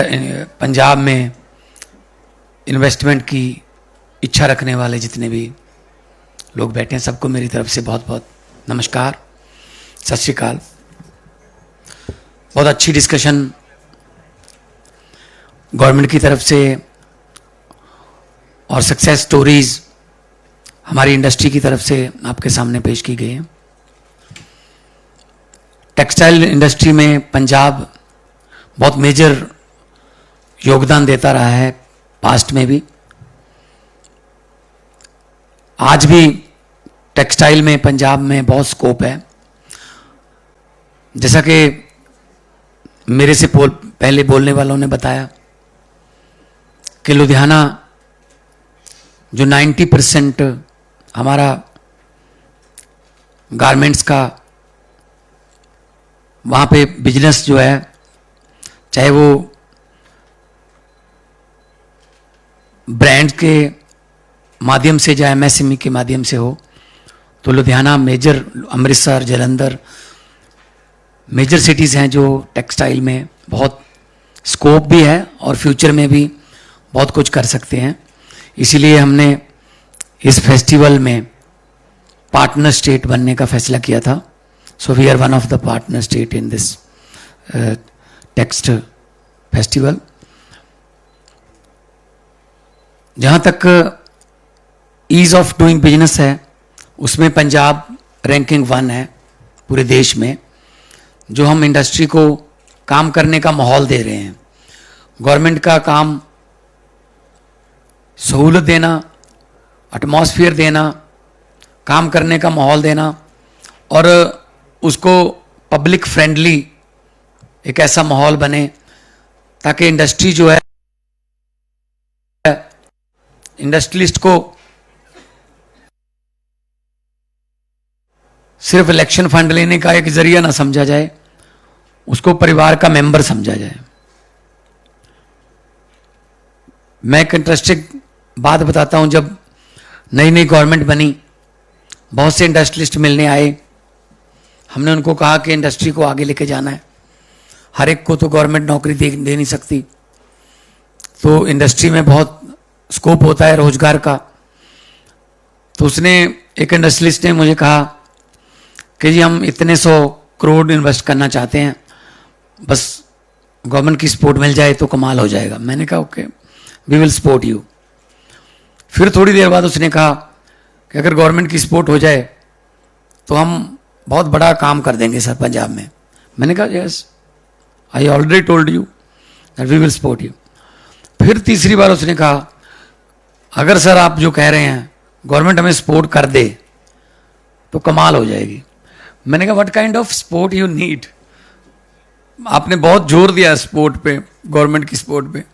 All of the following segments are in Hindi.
पंजाब में इन्वेस्टमेंट की इच्छा रखने वाले जितने भी लोग बैठे हैं, सबको मेरी तरफ से बहुत बहुत नमस्कार, सत श्री अकाल। बहुत अच्छी डिस्कशन गवर्नमेंट की तरफ से और सक्सेस स्टोरीज हमारी इंडस्ट्री की तरफ से आपके सामने पेश की गई है। टेक्सटाइल इंडस्ट्री में पंजाब बहुत मेजर योगदान देता रहा है, पास्ट में भी, आज भी टेक्सटाइल में पंजाब में बहुत स्कोप है। जैसा कि मेरे से पहले बोलने वालों ने बताया कि लुधियाना जो 90% हमारा गारमेंट्स का वहाँ पे बिजनेस जो है, चाहे वो ब्रांड के माध्यम से या एमएसएमई के माध्यम से हो, तो Ludhiana major, Amritsar, Jalandhar major cities हैं जो टेक्सटाइल में बहुत स्कोप भी है और फ्यूचर में भी बहुत कुछ कर सकते हैं। इसीलिए हमने इस फेस्टिवल में पार्टनर स्टेट बनने का फैसला किया था। So we are one of the partner state in this text festival. जहाँ तक ईज ऑफ डूइंग बिजनेस है, उसमें पंजाब रैंकिंग 1 है पूरे देश में। जो हम इंडस्ट्री को काम करने का माहौल दे रहे हैं, गवर्नमेंट का काम सहूलत देना, एटमॉस्फेयर देना, काम करने का माहौल देना और उसको पब्लिक फ्रेंडली एक ऐसा माहौल बने ताकि इंडस्ट्री जो है, इंडस्ट्रियलिस्ट को सिर्फ इलेक्शन फंड लेने का एक जरिया ना समझा जाए, उसको परिवार का मेंबर समझा जाए। मैं एक इंटरेस्टिंग बात बताता हूं। जब नई नई गवर्नमेंट बनी, बहुत से इंडस्ट्रियलिस्ट मिलने आए। हमने उनको कहा कि इंडस्ट्री को आगे लेके जाना है, हर एक को तो गवर्नमेंट नौकरी दे नहीं सकती, तो इंडस्ट्री में बहुत स्कोप होता है रोजगार का। तो उसने, एक इंडस्ट्रियलिस्ट ने मुझे कहा कि जी हम इतने 100 करोड़ इन्वेस्ट करना चाहते हैं, बस गवर्नमेंट की सपोर्ट मिल जाए तो कमाल हो जाएगा। मैंने कहा okay, we will support you. फिर थोड़ी देर बाद उसने कहा कि अगर गवर्नमेंट की सपोर्ट हो जाए तो हम बहुत बड़ा काम कर देंगे सर पंजाब में। मैंने कहा yes, I already told you that we will support you. फिर तीसरी बार उसने कहा अगर सर आप जो कह रहे हैं गवर्नमेंट हमें सपोर्ट कर दे तो कमाल हो जाएगी। मैंने कहा what kind of support you need. आपने बहुत जोर दिया सपोर्ट पे, गवर्नमेंट की सपोर्ट पे।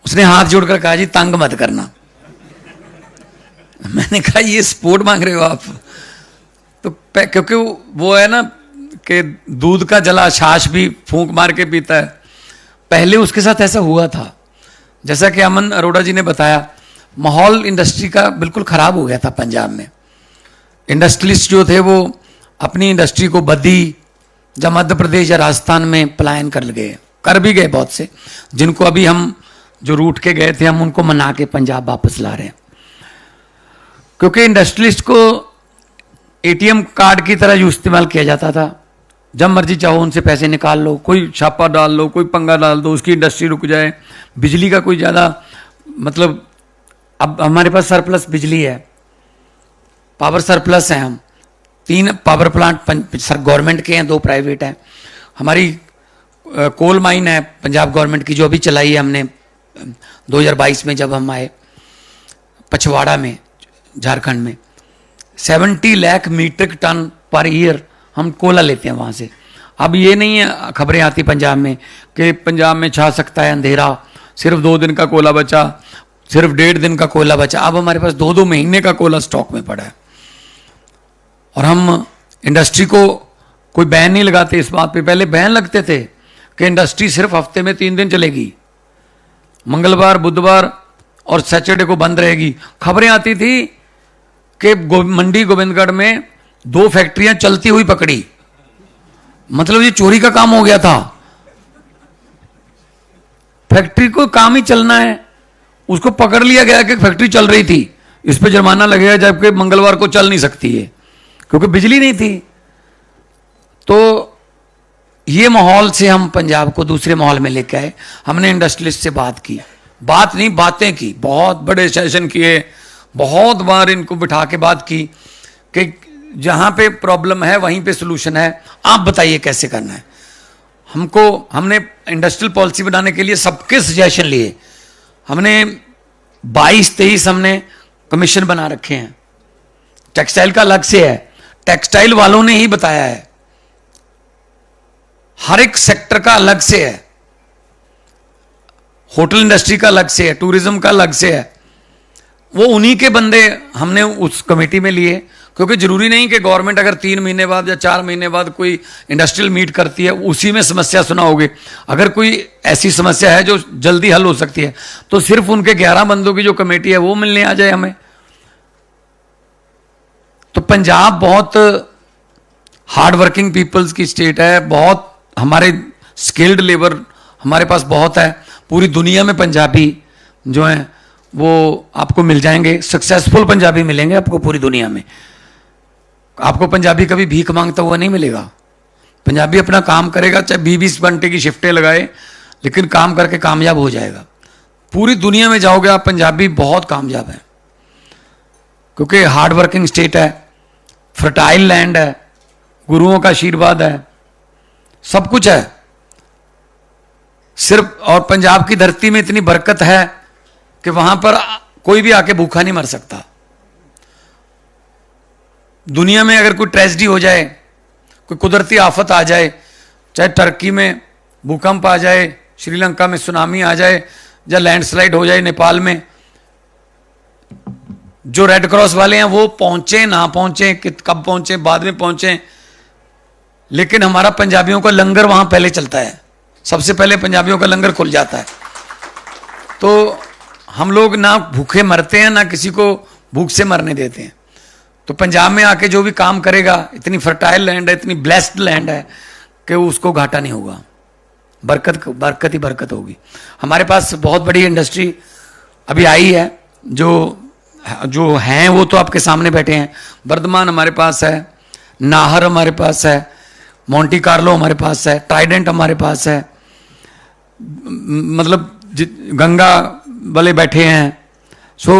उसने हाथ जोड़कर कहा जी तंग मत करना। मैंने कहा ये सपोर्ट मांग रहे हो आप? तो क्योंकि वो है ना कि दूध का जला छाछ भी फूंक मार के पीता है। पहले उसके साथ ऐसा हुआ था, जैसा कि अमन अरोड़ा जी ने बताया, माहौल इंडस्ट्री का बिल्कुल खराब हो गया था पंजाब में। इंडस्ट्रियलिस्ट जो थे वो अपनी इंडस्ट्री को बद्दी या मध्य प्रदेश या राजस्थान में पलायन कर गए, कर भी गए बहुत से, जिनको अभी हम जो रूट के गए थे हम उनको मना के पंजाब वापस ला रहे हैं। क्योंकि इंडस्ट्रियलिस्ट को एटीएम कार्ड की तरह यूज इस्तेमाल किया जाता था। जब मर्जी चाहो उनसे पैसे निकाल लो, कोई छापा डाल लो, कोई पंगा डाल दो, उसकी इंडस्ट्री रुक जाए। बिजली का कोई ज़्यादा मतलब, अब हमारे पास सरप्लस बिजली है, पावर सरप्लस है। हम 3 पावर प्लांट सर गवर्नमेंट के हैं, 2 प्राइवेट हैं। हमारी कोल माइन है पंजाब गवर्नमेंट की, जो अभी चलाई है हमने 2022 में जब हम आए, पछवाड़ा में, झारखंड में 70 lakh metric ton per year हम कोला लेते हैं वहाँ से। अब ये नहीं है खबरें आती पंजाब में कि पंजाब में छा सकता है अंधेरा, सिर्फ 2 दिन का कोला बचा, सिर्फ 1.5 दिन का कोला बचा। अब हमारे पास 2-2 महीने का कोला स्टॉक में पड़ा है। और हम इंडस्ट्री को कोई बैन नहीं लगाते इस बात पे। पहले बैन लगते थे कि इंडस्ट्री सिर्फ हफ्ते में 3 दिन चलेगी, मंगलवार, बुधवार और सैटरडे को बंद रहेगी। खबरें आती थी कि मंडी गोविंदगढ़ में 2 फैक्ट्रियां चलती हुई पकड़ी, मतलब ये चोरी का काम हो गया था। फैक्ट्री को काम ही चलना है, उसको पकड़ लिया गया कि फैक्ट्री चल रही थी, इस पे जुर्माना लगेगा, जबकि मंगलवार को चल नहीं सकती है क्योंकि बिजली नहीं थी। तो ये माहौल से हम पंजाब को दूसरे माहौल में लेके आए। हमने इंडस्ट्रियलिस्ट से बात की, बात नहीं बातें की, बहुत बड़े सेशन किए, बहुत बार इनको बिठा के बात की कि जहां पे प्रॉब्लम है वहीं पे सोल्यूशन है, आप बताइए कैसे करना है। हमने इंडस्ट्रियल पॉलिसी बनाने के लिए सबके सजेशन लिए। हमने 22-23 हमने कमीशन बना रखे हैं। टेक्सटाइल का अलग से है, टेक्सटाइल वालों ने ही बताया है, हर एक सेक्टर का अलग से है, होटल इंडस्ट्री का अलग से है, टूरिज्म का अलग से है। वो उन्हीं के बंदे हमने उस कमेटी में लिए, क्योंकि जरूरी नहीं कि गवर्नमेंट अगर 3 महीने बाद या 4 महीने बाद कोई इंडस्ट्रियल मीट करती है उसी में समस्या सुनाओगे। अगर कोई ऐसी समस्या है जो जल्दी हल हो सकती है तो सिर्फ उनके 11 बंदों की जो कमेटी है वो मिलने आ जाए हमें। तो पंजाब बहुत हार्ड वर्किंग पीपल्स की स्टेट है, बहुत हमारे स्किल्ड लेबर हमारे पास बहुत है। पूरी दुनिया में पंजाबी जो हैं वो आपको मिल जाएंगे, सक्सेसफुल पंजाबी मिलेंगे आपको पूरी दुनिया में। आपको पंजाबी कभी भीख मांगता हुआ नहीं मिलेगा। पंजाबी अपना काम करेगा, चाहे 20-20 घंटे की शिफ्टें लगाए, लेकिन काम करके कामयाब हो जाएगा। पूरी दुनिया में जाओगे आप, पंजाबी बहुत कामयाब है, क्योंकि हार्ड वर्किंग स्टेट है, फर्टाइल लैंड है, गुरुओं का आशीर्वाद है, सब कुछ है सिर्फ। और पंजाब की धरती में इतनी बरकत है कि वहां पर कोई भी आके भूखा नहीं मर सकता। दुनिया में अगर कोई ट्रेजेडी हो जाए, कोई कुदरती आफत आ जाए, चाहे टर्की में भूकंप आ जाए, श्रीलंका में सुनामी आ जाए, या लैंडस्लाइड हो जाए नेपाल में, जो रेड क्रॉस वाले हैं वो पहुंचे ना पहुंचे, कब पहुंचे, बाद में पहुंचे, लेकिन हमारा पंजाबियों का लंगर वहां पहले चलता है। सबसे पहले पंजाबियों का लंगर खुल जाता है। तो हम लोग ना भूखे मरते हैं, ना किसी को भूख से मरने देते हैं। तो पंजाब में आके जो भी काम करेगा, इतनी फर्टाइल लैंड है, इतनी ब्लेस्ड लैंड है कि उसको घाटा नहीं होगा, बरकत ही बरकत होगी। हमारे पास बहुत बड़ी इंडस्ट्री अभी आई है, जो हैं वो तो आपके सामने बैठे हैं। वर्धमान हमारे पास है, नाहर हमारे पास है, मोंटी कार्लो हमारे पास है, ट्राइडेंट हमारे पास है, मतलब गंगा वाले बैठे हैं। सो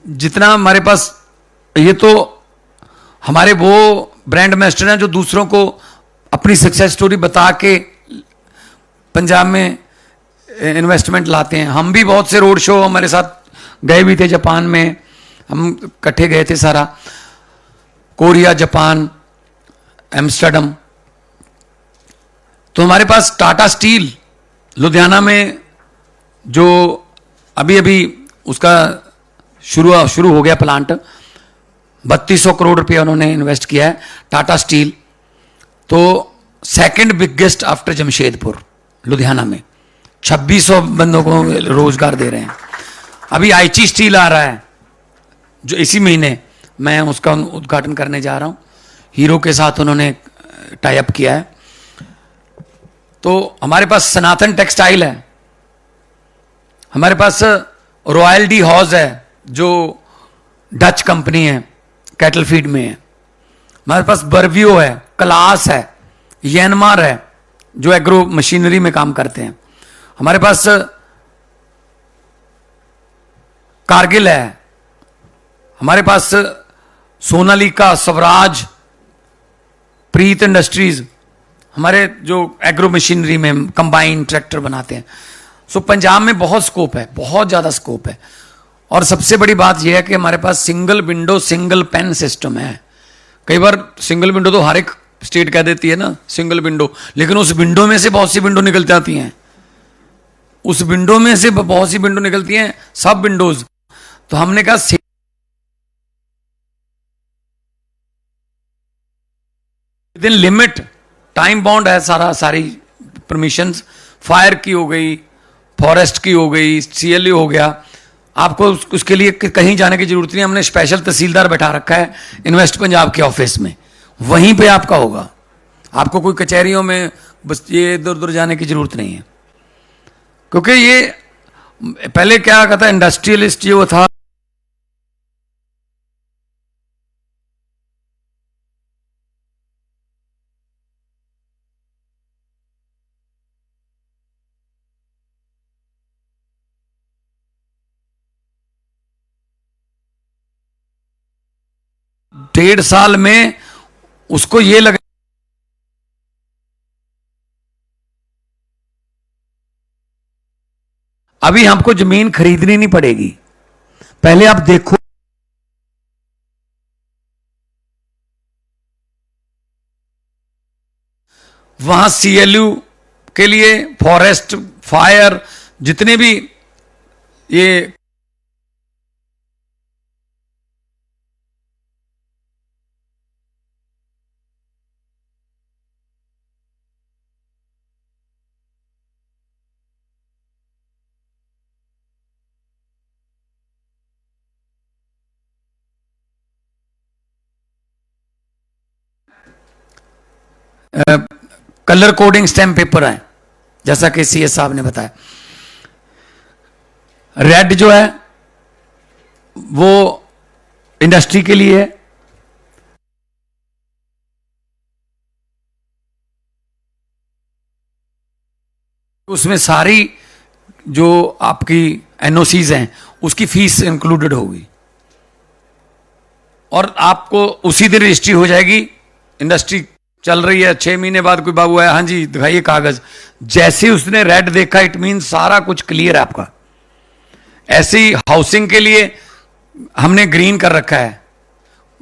जितना हमारे पास, ये तो हमारे वो ब्रांड एम्बेसडर हैं जो दूसरों को अपनी सक्सेस स्टोरी बता के पंजाब में इन्वेस्टमेंट लाते हैं। हम भी बहुत से रोड शो हमारे साथ गए भी थे, जापान में हम इकट्ठे गए थे सारा, कोरिया, जापान, एम्स्टर्डम। तो हमारे पास टाटा स्टील लुधियाना में जो अभी उसका शुरू हो गया प्लांट, 3200 करोड़ रुपया उन्होंने इन्वेस्ट किया है टाटा स्टील। तो second biggest after Jamshedpur Ludhiana में 2600 बंदों को रोजगार दे रहे हैं। अभी आईची स्टील आ रहा है जो इसी महीने, मैं उसका उद्घाटन करने जा रहा हूं। हीरो के साथ उन्होंने टाई अप किया है। तो हमारे पास सनातन टेक्सटाइल है, हमारे पास रॉयल डी हॉज है जो डच कंपनी है, कैटल फीड में है। हमारे पास बर्वियो है, क्लास है, यनमार है जो एग्रो मशीनरी में काम करते हैं। हमारे पास कारगिल है, हमारे पास सोनालिका, स्वराज, प्रीत इंडस्ट्रीज, हमारे जो एग्रो मशीनरी में कंबाइन ट्रैक्टर बनाते हैं। सो पंजाब में बहुत स्कोप है, बहुत ज्यादा स्कोप है। और सबसे बड़ी बात यह है कि हमारे पास single window single pen system है। कई बार सिंगल विंडो तो हर एक स्टेट कह देती है ना सिंगल विंडो, लेकिन उस विंडो में से बहुत सी विंडो निकल जाती हैं, उस विंडो में से बहुत सी विंडो निकलती हैं, सब विंडोज। तो हमने कहा with in limit, time bound है सारी परमिशंस, फायर की हो गई, फॉरेस्ट की हो गई, सीएलयू हो गया। आपको उसके लिए कहीं जाने की जरूरत नहीं। हमने स्पेशल तहसीलदार बैठा रखा है इन्वेस्ट पंजाब के ऑफिस में, वहीं पे आपका होगा। आपको कोई कचहरियों में बस ये इधर उधर जाने की जरूरत नहीं है। क्योंकि ये पहले क्या कहता, इंडस्ट्रियलिस्ट ये वो था, डेढ़ साल में उसको ये लगा अभी हमको जमीन खरीदनी नहीं पड़ेगी, पहले आप देखो वहां सीएलयू के लिए, फॉरेस्ट फायर, जितने भी ये कलर कोडिंग स्टैम्प पेपर है, जैसा कि सीएस साहब ने बताया। रेड जो है वो इंडस्ट्री के लिए है, उसमें सारी जो आपकी एनओसीज हैं उसकी फीस इंक्लूडेड होगी और आपको उसी दिन रजिस्ट्री हो जाएगी। इंडस्ट्री चल रही है, 6 महीने बाद कोई बाबू आया, हाँ जी दिखाइए कागज, जैसे उसने रेड देखा इट मीन सारा कुछ क्लियर है आपका। ऐसे ही हाउसिंग के लिए हमने ग्रीन कर रखा है,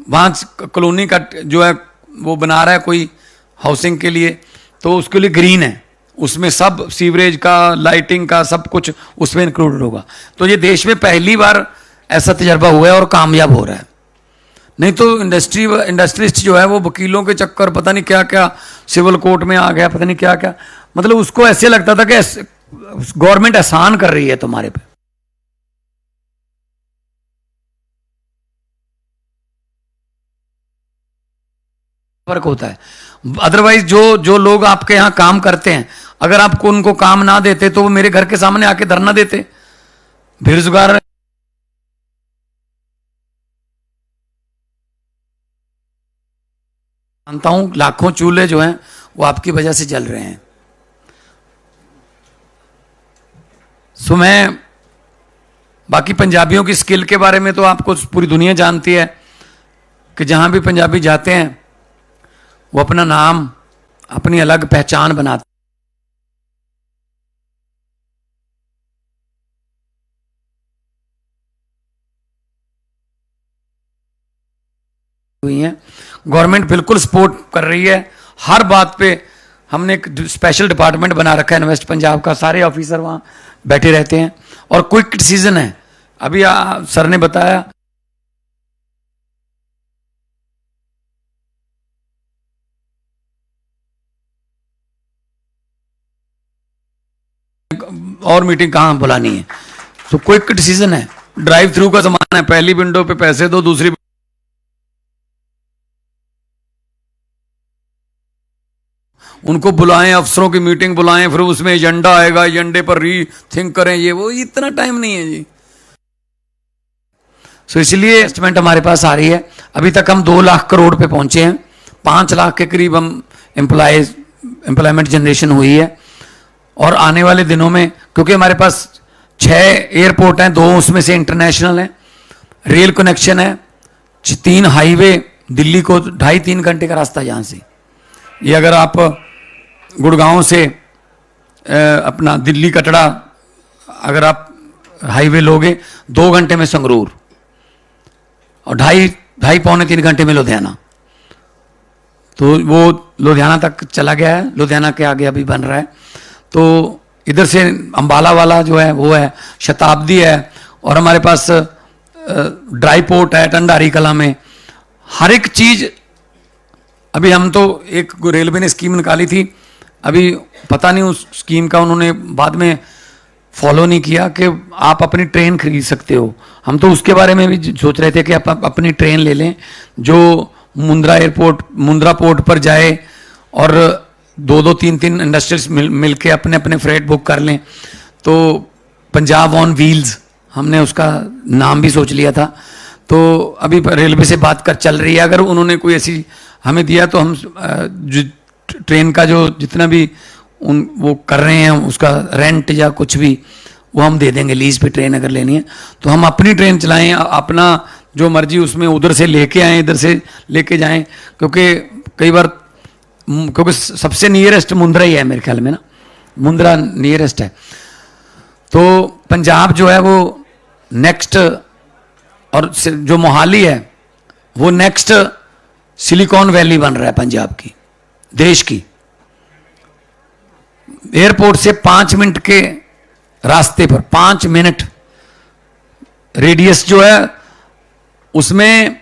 वहां कॉलोनी का जो है वो बना रहा है कोई हाउसिंग के लिए, तो उसके लिए ग्रीन है, उसमें सब सीवरेज का, लाइटिंग का सब कुछ उसमें इंक्लूडेड होगा। तो ये देश में पहली बार ऐसा तजर्बा हुआ है और कामयाब हो रहा है। नहीं तो इंडस्ट्रिस्ट जो है वो वकीलों के चक्कर, पता नहीं क्या क्या, सिविल कोर्ट में आ गया, पता नहीं क्या क्या, मतलब उसको ऐसे लगता था कि गवर्नमेंट एहसान कर रही है तुम्हारे पे। फर्क होता है। अदरवाइज जो लोग आपके यहां काम करते हैं, अगर आपको उनको काम ना देते तो वो मेरे घर के सामने आके धरना देते। बेरोजगार मानता हूं लाखों चूल्हे जो हैं वो आपकी वजह से जल रहे हैं। सो मैं बाकी पंजाबियों की स्किल के बारे में तो आपको पूरी दुनिया जानती है कि जहां भी पंजाबी जाते हैं वो अपना नाम, अपनी अलग पहचान बनाते हुई हैं। गवर्नमेंट बिल्कुल सपोर्ट कर रही है हर बात पे। हमने एक स्पेशल डिपार्टमेंट बना रखा है इन्वेस्ट पंजाब का, सारे ऑफिसर वहां बैठे रहते हैं और क्विक डिसीजन है। अभी सर ने बताया और मीटिंग कहां बुलानी है, तो क्विक डिसीजन है। ड्राइव थ्रू का जमाना है, पहली विंडो पे पैसे दो, दूसरी उनको बुलाएं, अफसरों की मीटिंग बुलाएं, फिर उसमें एजेंडा आएगा, एजेंडे पर री थिंक करें, ये वो, इतना टाइम नहीं है जी। सो इसलिए इन्वेस्टमेंट हमारे पास आ रही है। अभी तक हम 2 लाख करोड़ पे पहुंचे हैं, 5 लाख के करीब हम एम्प्लॉयमेंट जनरेशन हुई है। और आने वाले दिनों में, क्योंकि हमारे पास 6 एयरपोर्ट हैं, 2 उसमें से इंटरनेशनल हैं, रेल कनेक्शन है, 3 हाईवे, दिल्ली को 2.5-3 घंटे का रास्ता यहाँ से। ये अगर आप गुड़गांव से अपना दिल्ली कटरा अगर आप हाईवे लोगे 2 घंटे में संगरूर, और 2.5-3 घंटे में लुधियाना। तो वो लुधियाना तक चला गया है, लुधियाना के आगे अभी बन रहा है। तो इधर से अंबाला वाला जो है वो है, शताब्दी है, और हमारे पास ड्राई पोर्ट है टंडारी कला में। हर एक चीज अभी हम तो एक रेलवे ने स्कीम निकाली थी, अभी पता नहीं उस स्कीम का उन्होंने बाद में फॉलो नहीं किया कि आप अपनी ट्रेन खरीद सकते हो। हम तो उसके बारे में भी सोच रहे थे कि आप अपनी ट्रेन ले लें जो मुंद्रा पोर्ट पर जाए और 2-2, 3-3 इंडस्ट्रीज मिल के अपने अपने फ्रेट बुक कर लें। तो पंजाब ऑन व्हील्स हमने उसका नाम भी सोच लिया था। तो अभी रेलवे से बात कर चल रही है, अगर उन्होंने कोई ऐसी हमें दिया तो हम जो ट्रेन का जो जितना भी वो कर रहे हैं उसका रेंट या कुछ भी वो हम दे देंगे, लीज पे ट्रेन अगर लेनी है तो हम अपनी ट्रेन चलाएं, अपना जो मर्जी उसमें उधर से लेके आएँ इधर से लेके जाएं, क्योंकि कई बार क्योंकि सबसे नियरेस्ट मुंद्रा ही है मेरे ख्याल में ना, मुंद्रा नियरेस्ट है। तो पंजाब जो है वो नेक्स्ट, और जो मोहाली है वो नेक्स्ट सिलिकॉन वैली बन रहा है पंजाब की, देश की। एयरपोर्ट से 5 मिनट के रास्ते पर, 5 मिनट रेडियस जो है उसमें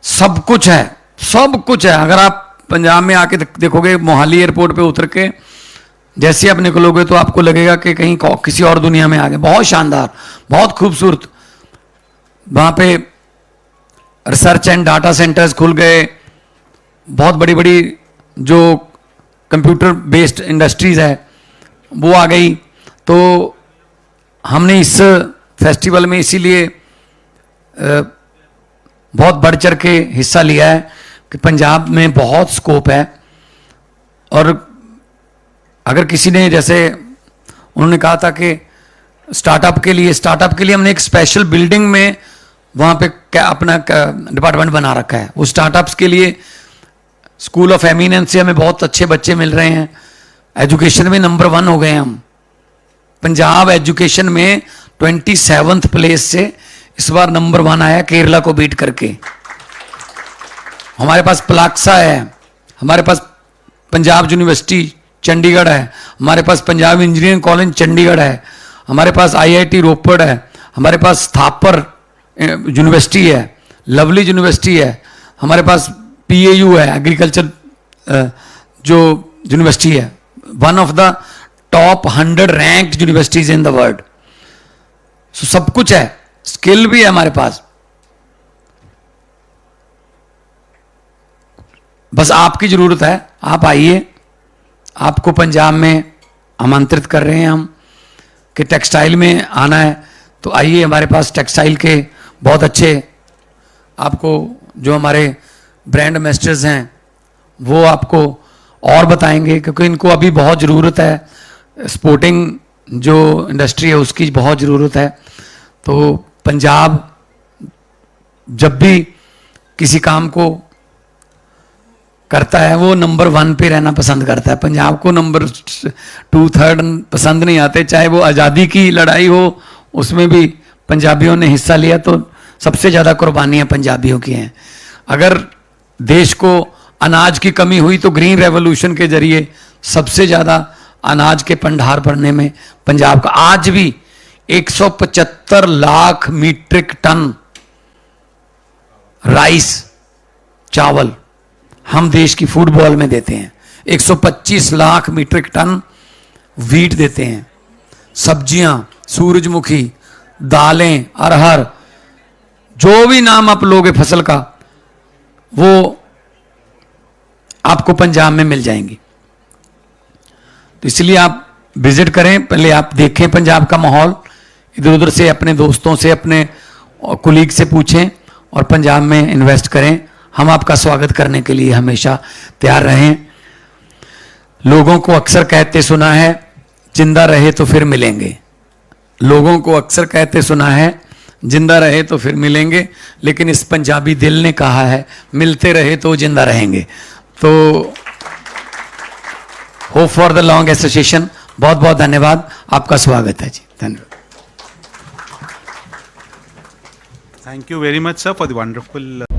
सब कुछ है, सब कुछ है। अगर आप पंजाब में आके देखोगे मोहाली एयरपोर्ट पे उतर के जैसे आप निकलोगे तो आपको लगेगा कि कहीं किसी और दुनिया में आ गए। बहुत शानदार, बहुत खूबसूरत। वहां पे रिसर्च एंड डाटा सेंटर्स खुल गए, बहुत बड़ी बड़ी जो कंप्यूटर बेस्ड इंडस्ट्रीज है वो आ गई। तो हमने इस फेस्टिवल में इसीलिए बहुत बढ़ चढ़ के हिस्सा लिया है कि पंजाब में बहुत स्कोप है। और अगर किसी ने, जैसे उन्होंने कहा था कि स्टार्टअप के लिए हमने एक स्पेशल बिल्डिंग में वहाँ पे क्या अपना डिपार्टमेंट बना रखा है। वो स्टार्टअप्स के लिए स्कूल ऑफ एमिनेंस से हमें बहुत अच्छे बच्चे मिल रहे हैं। एजुकेशन में नंबर 1 हो गए हैं हम। पंजाब एजुकेशन में 27th प्लेस से इस बार नंबर 1 आया, केरला को बीट करके। हमारे पास प्लाक्सा है, हमारे पास पंजाब यूनिवर्सिटी चंडीगढ़ है, हमारे पास पंजाब इंजीनियरिंग कॉलेज चंडीगढ़ है, हमारे पास IIT रोपड़ है, हमारे पास थापर यूनिवर्सिटी है, लवली यूनिवर्सिटी है, हमारे पास PAU है, एग्रीकल्चर जो यूनिवर्सिटी है, one of the top 100 ranked universities in the world. So सब कुछ है, स्किल भी है हमारे पास। बस आपकी जरूरत है, आप आइए। आपको पंजाब में आमंत्रित कर रहे हैं हम कि टेक्सटाइल में आना है तो आइए। हमारे पास टेक्सटाइल के बहुत अच्छे, आपको जो हमारे ब्रांड एम्बेसडर्स हैं वो आपको और बताएंगे, क्योंकि इनको अभी बहुत ज़रूरत है। स्पोर्टिंग जो इंडस्ट्री है उसकी बहुत ज़रूरत है। तो पंजाब जब भी किसी काम को करता है वो नंबर 1 पे रहना पसंद करता है। पंजाब को नंबर 2, 3 पसंद नहीं आते। चाहे वो आज़ादी की लड़ाई हो उसमें भी पंजाबियों ने हिस्सा लिया, तो सबसे ज़्यादा कुर्बानियाँ पंजाबियों की हैं। अगर देश को अनाज की कमी हुई तो ग्रीन रेवोल्यूशन के जरिए सबसे ज़्यादा अनाज के भंडार भरने में पंजाब का, आज भी 175 लाख मीट्रिक टन राइस, चावल हम देश की फूड बॉल में देते हैं। 125 लाख मीट्रिक टन वीट देते हैं। सब्जियां, सूरजमुखी, दालें, अरहर, जो भी नाम आप लोगे फसल का वो आपको पंजाब में मिल जाएंगी। तो इसलिए आप विजिट करें, पहले आप देखें पंजाब का माहौल, इधर उधर से अपने दोस्तों से, अपने कुलीग से पूछें और पंजाब में इन्वेस्ट करें। हम आपका स्वागत करने के लिए हमेशा तैयार रहें। लोगों को अक्सर कहते सुना है, जिंदा रहे तो फिर मिलेंगे। लोगों को अक्सर कहते सुना है, जिंदा रहे तो फिर मिलेंगे, लेकिन इस पंजाबी दिल ने कहा है, मिलते रहे तो जिंदा रहेंगे। तो hope for the long association. बहुत बहुत धन्यवाद, आपका स्वागत है जी। धन्यवाद। Thank you very much, sir, for the wonderful